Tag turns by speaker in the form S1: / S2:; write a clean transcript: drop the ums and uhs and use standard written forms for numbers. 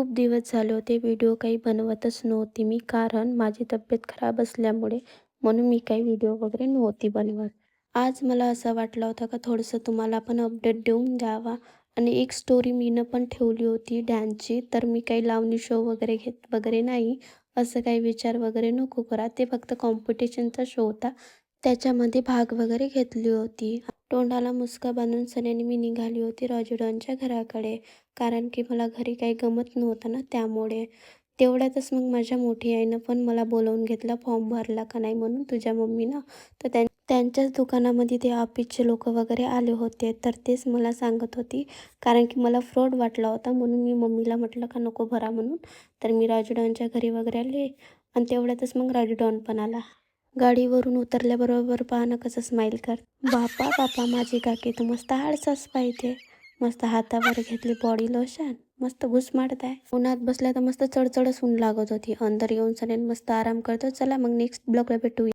S1: खूप दिवस झाले होते व्हिडिओ काही बनवतच नव्हती मी, कारण माझी तब्येत खराब असल्यामुळे म्हणून मी काही व्हिडिओ वगैरे नव्हती बनवत. आज मला असं वाटलं होतं का थोडंसं तुम्हाला पण अपडेट देऊन द्यावा. आणि एक स्टोरी मीनं पण ठेवली होती डान्सची, तर मी काही लावणी शो वगैरे घेत वगैरे नाही, असं काही विचार वगैरे नको करा. ते फक्त कॉम्पिटिशनचा शो होता, त्याच्यामध्ये भाग वगैरे घेतली होती. तोंडाला मुसका बांधून सन्यानी मी निघाली होती राजूदांच्या घराकडे, कारण की मला घरी काही गमत नव्हतं ना, त्यामुळे. तेवढ्यातच मग माझ्या मोठी आईनं पण मला बोलावून घेतलं, फॉर्म भरला का नाही म्हणून तुझ्या मम्मीनं. तर त्यांच्याच दुकानामध्ये ते ऑफिसचे लोक वगैरे आले होते, तर तेच मला सांगत होती, कारण की मला फ्रॉड वाटला होता म्हणून मी मम्मीला म्हटलं का नको भरा म्हणून. तर मी राजूदांच्या घरी वगैरे आले आणि तेवढ्यातच मग राजूदान पण आला. गाडीवरून उतरल्याबरोबर पहा ना कसं स्माईल कर. बापा बापा, माझी काकी तर मस्त आळसाच पाहिजे. मस्त हातावर घेतली बॉडी लोशन, मस्त घुसमाडत आहे. उन्हात बसल्या तर मस्त चढचढच ऊन लागत होती. अंदर येऊन सगळ्यांनी मस्त आराम करतो. चला मग नेक्स्ट ब्लॉगला भेटूया.